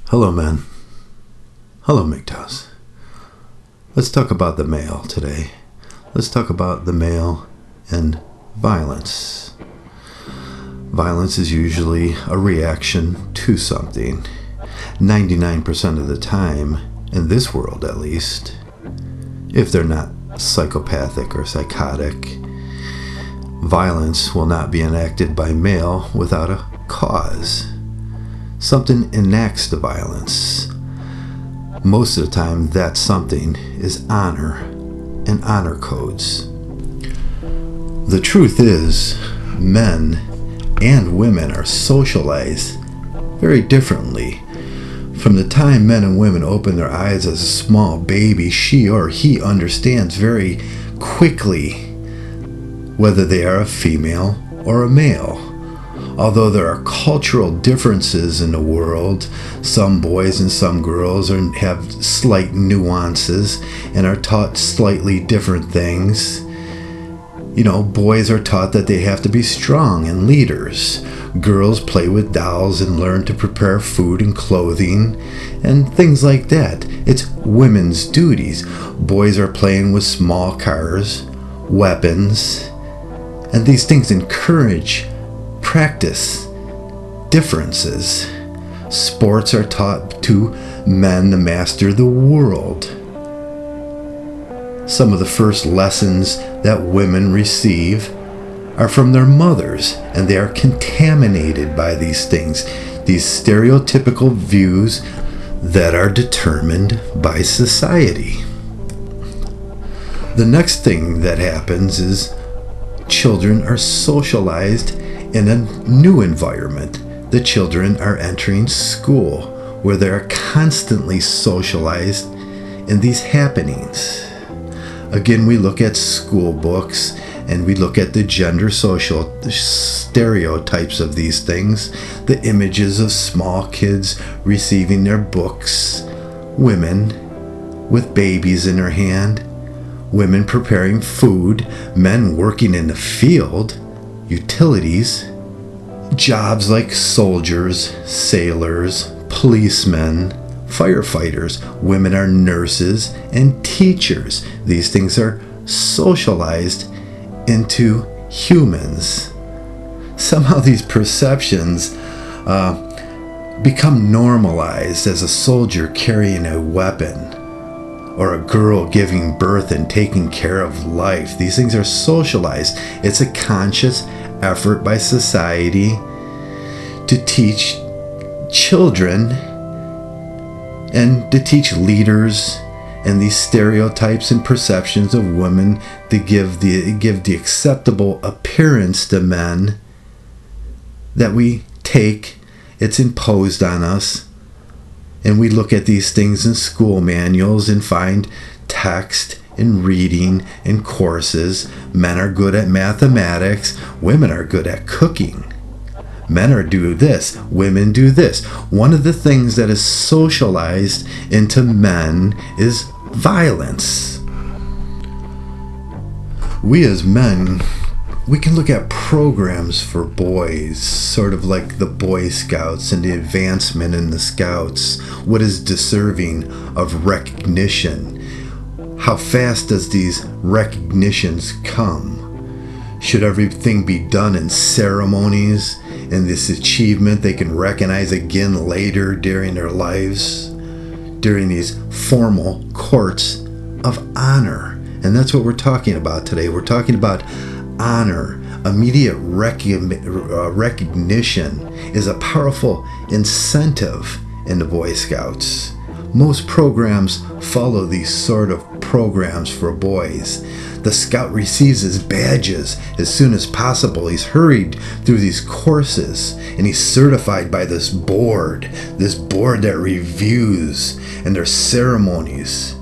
Hello, men. Hello, Mgtows. Let's talk about the male today. Let's talk about the male and violence. Violence is usually a reaction to something. 99% of the time, in this world at least, if they're not psychopathic or psychotic, violence will not be enacted by male without a cause. Something enacts the violence. Most of the time, that something is honor and honor codes. The truth is, men and women are socialized very differently. From the time men and women open their eyes as a small baby, she or he understands very quickly whether they are a female or a male. Although there are cultural differences in the world, some boys and some girls have slight nuances and are taught slightly different things. Boys are taught that they have to be strong and leaders. Girls play with dolls and learn to prepare food and clothing and things like that. It's women's duties. Boys are playing with small cars, weapons, and these things encourage practice differences. Sports are taught to men to master the world. Some of the first lessons that women receive are from their mothers, and they are contaminated by these things, these stereotypical views that are determined by society. The next thing that happens is children are socialized in a new environment. The children are entering school, where they are constantly socialized in these happenings. Again, we look at school books and we look at the gender social stereotypes of these things, the images of small kids receiving their books, women with babies in their hand, women preparing food, men working in the field, utilities, jobs like soldiers, sailors, policemen, firefighters. Women are nurses and teachers. These things are socialized into humans. Somehow these perceptions become normalized, as a soldier carrying a weapon or a girl giving birth and taking care of life. These things are socialized. It's a conscious effort by society to teach children and to teach leaders and these stereotypes and perceptions of women to give the acceptable appearance to men that we take. It's imposed on us. And we look at these things in school manuals and find text and reading and courses. Men are good at mathematics. Women are good at cooking. Men are do this. Women do this. One of the things that is socialized into men is violence. We as men, we can look at programs for boys, sort of like the Boy Scouts and the advancement in the Scouts. What is deserving of recognition? How fast does these recognitions come? Should everything be done in ceremonies, and this achievement they can recognize again later during their lives, during these formal courts of honor? And that's what we're talking about today. We're talking about honor. Immediate recognition is a powerful incentive in the Boy Scouts. Most programs follow these sort of programs for boys. The scout receives his badges as soon as possible. He's hurried through these courses and he's certified by this board that reviews, and their ceremonies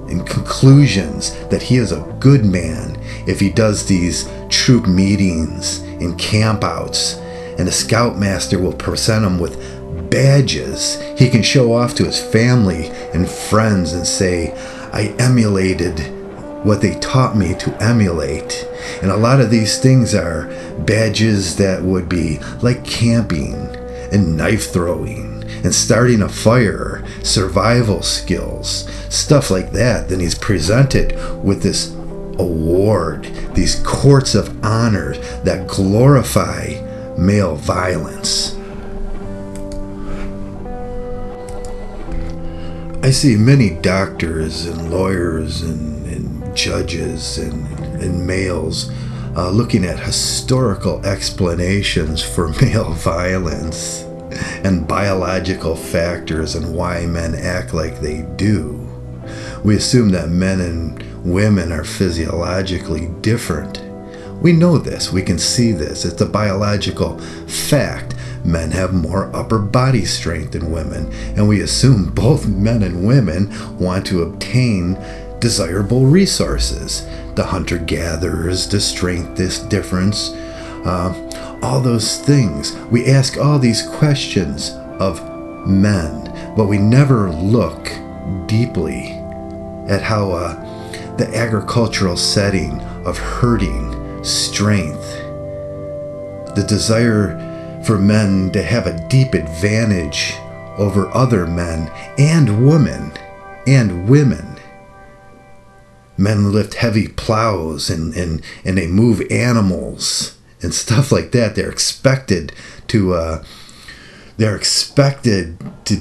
and conclusions that he is a good man if he does these troop meetings and campouts, and the scoutmaster will present him with badges he can show off to his family and friends and say, I emulated what they taught me to emulate. And a lot of these things are badges that would be like camping and knife throwing and starting a fire, survival skills, stuff like that. Then he's presented with this award, these courts of honor that glorify male violence. I see many doctors and lawyers and judges and males looking at historical explanations for male violence and biological factors and why men act like they do. We assume that men and women are physiologically different. We know this, we can see this, it's a biological fact. Men have more upper body strength than women, and we assume both men and women want to obtain desirable resources. The hunter-gatherers, the strength, this difference, all those things. We ask all these questions of men, but we never look deeply at how the agricultural setting of herding, strength, the desire for men to have a deep advantage over other men and women. Men lift heavy plows and they move animals and stuff like that. They're expected to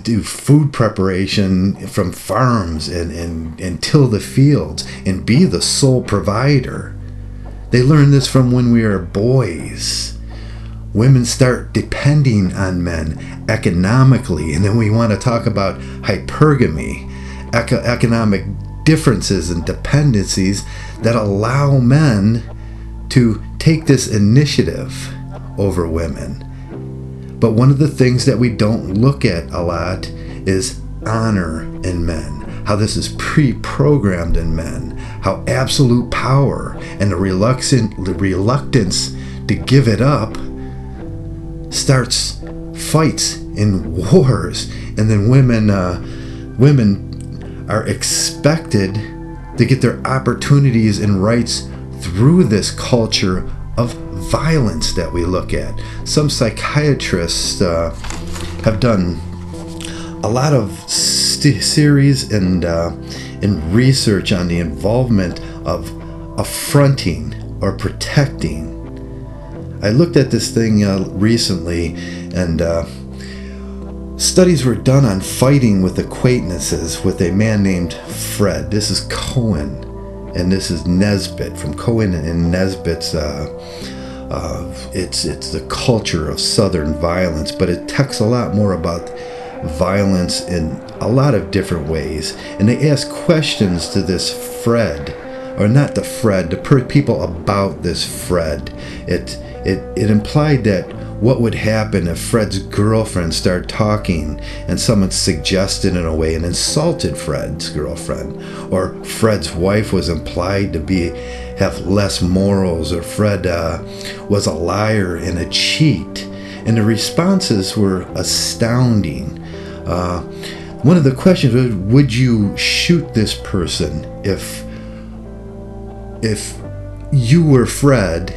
do food preparation from farms and till the fields and be the sole provider. They learn this from when we are boys. Women start depending on men economically, and then we want to talk about hypergamy, economic differences and dependencies that allow men to take this initiative over women. But one of the things that we don't look at a lot is honor in men, how this is pre-programmed in men, how absolute power and the reluctance to give it up starts fights in wars, and then women are expected to get their opportunities and rights through this culture of violence that we look at. Some psychiatrists have done a lot of series and research on the involvement of affronting or protecting. I looked at this thing recently, and studies were done on fighting with acquaintances with a man named Fred. This is Cohen, and this is Nisbett, from Cohen and Nisbett's. It's the culture of Southern violence, but it talks a lot more about violence in a lot of different ways. And they ask questions to this Fred, or not the Fred, the people about this Fred. It implied that what would happen if Fred's girlfriend started talking and someone suggested in a way and insulted Fred's girlfriend, or Fred's wife was implied to have less morals, or Fred was a liar and a cheat. And the responses were astounding. One of the questions was, would you shoot this person if you were Fred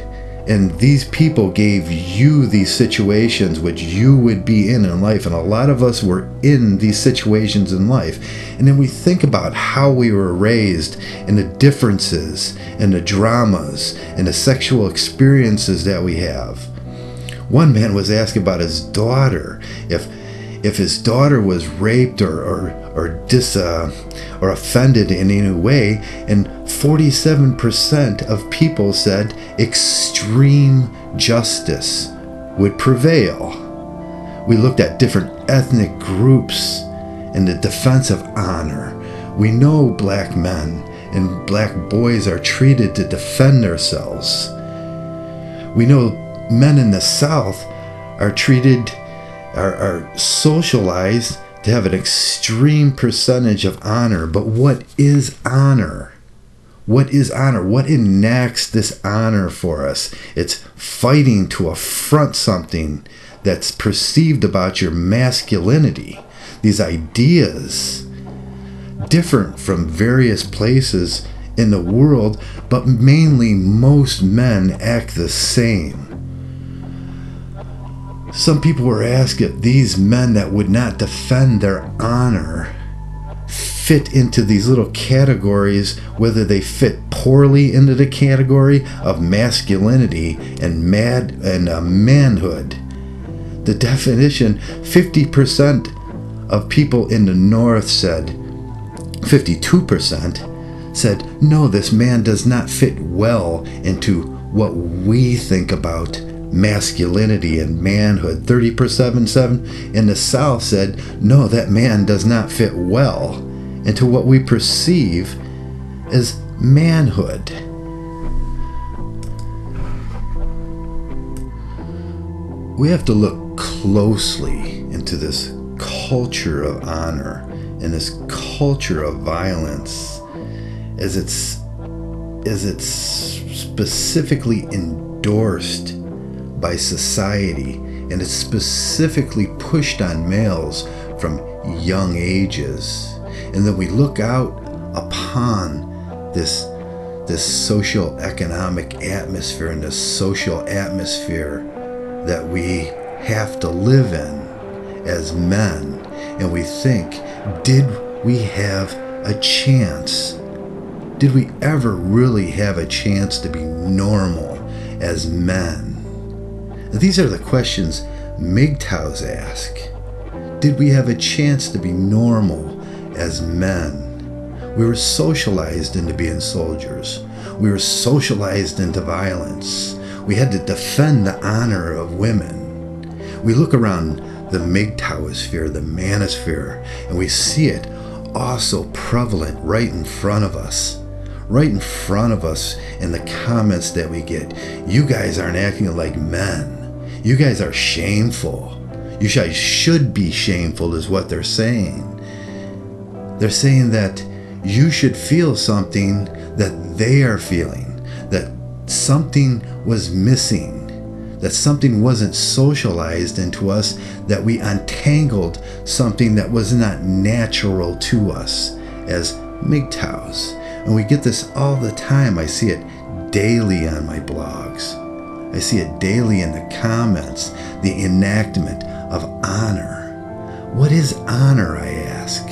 and these people gave you these situations which you would be in life? And a lot of us were in these situations in life. And then we think about how we were raised and the differences and the dramas and the sexual experiences that we have. One man was asked about his daughter, if his daughter was raped or offended in any way, and 47% of people said extreme justice would prevail. We looked at different ethnic groups and the defense of honor. We know black men and black boys are treated to defend themselves. We know men in the South are socialized to have an extreme percentage of honor. But what is honor? What is honor? What enacts this honor for us? It's fighting to affront something that's perceived about your masculinity. These ideas, different from various places in the world, but mainly most men act the same. Some people were asked if these men that would not defend their honor fit into these little categories, whether they fit poorly into the category of masculinity and manhood. The definition, 50% of people in the North said, 52% said, no, this man does not fit well into what we think about masculinity and manhood. 30% in the South said, no, that man does not fit well into what we perceive as manhood. We have to look closely into this culture of honor and this culture of violence as it's specifically endorsed by society, and it's specifically pushed on males from young ages. And then we look out upon this social economic atmosphere and this social atmosphere that we have to live in as men, and we think, did we have a chance? Did we ever really have a chance to be normal as men? These are the questions MGTOWs ask. Did we have a chance to be normal as men? We were socialized into being soldiers. We were socialized into violence. We had to defend the honor of women. We look around the MGTOWosphere, the manosphere, and we see it also prevalent right in front of us. Right in front of us in the comments that we get. You guys aren't acting like men. You guys are shameful. You guys should be shameful is what they're saying. They're saying that you should feel something that they are feeling, that something was missing, that something wasn't socialized into us, that we untangled something that was not natural to us as MGTOWs. And we get this all the time. I see it daily on my blogs. I see it daily in the comments, the enactment of honor. What is honor, I ask?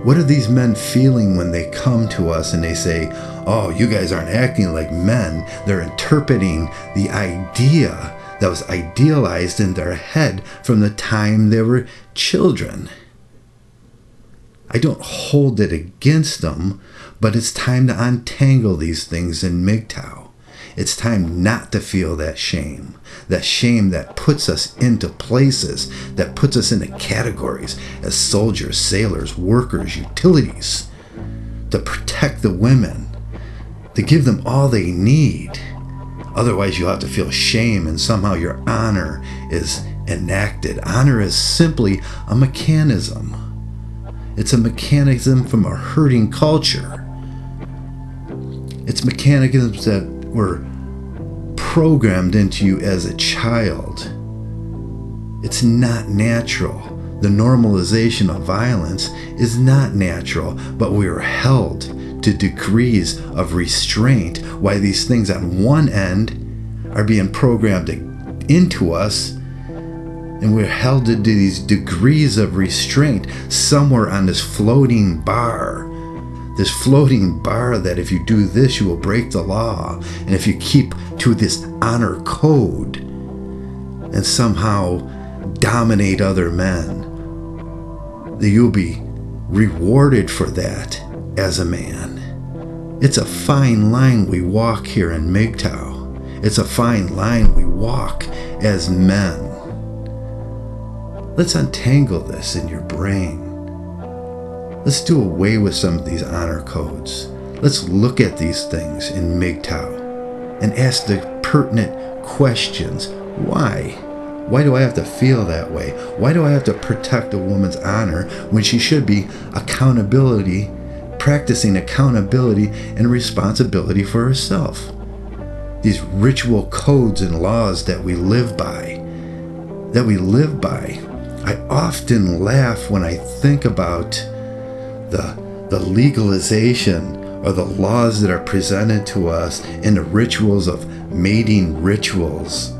What are these men feeling when they come to us and they say, oh, you guys aren't acting like men? They're interpreting the idea that was idealized in their head from the time they were children. I don't hold it against them, but it's time to untangle these things in MGTOW. It's time not to feel that shame that puts us into places, that puts us into categories as soldiers, sailors, workers, utilities, to protect the women, to give them all they need. Otherwise, you have to feel shame and somehow your honor is enacted. Honor is simply a mechanism. It's a mechanism from a hurting culture. It's mechanisms that were programmed into you as a child. It's not natural. The normalization of violence is not natural, but we are held to degrees of restraint, while these things on one end are being programmed into us, and we're held to these degrees of restraint somewhere on this floating bar. This floating bar that if you do this, you will break the law. And if you keep to this honor code and somehow dominate other men, that you'll be rewarded for that as a man. It's a fine line we walk here in MGTOW. It's a fine line we walk as men. Let's untangle this in your brain. Let's do away with some of these honor codes. Let's look at these things in MGTOW and ask the pertinent questions. Why? Why do I have to feel that way? Why do I have to protect a woman's honor when she should be practicing accountability and responsibility for herself? These ritual codes and laws that we live by, I often laugh when I think about the legalization or the laws that are presented to us in the rituals of mating rituals.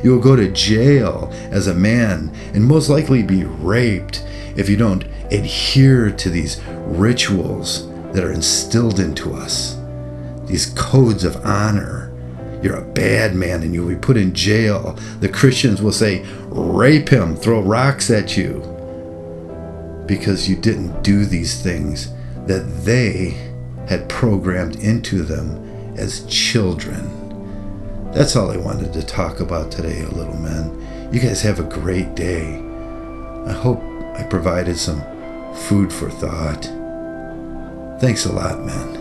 You will go to jail as a man and most likely be raped if you don't adhere to these rituals that are instilled into us, these codes of honor. You're a bad man and you'll be put in jail. The Christians will say, rape him, throw rocks at you, because you didn't do these things that they had programmed into them as children. That's all I wanted to talk about today, little men. You guys have a great day. I hope I provided some food for thought. Thanks a lot, man.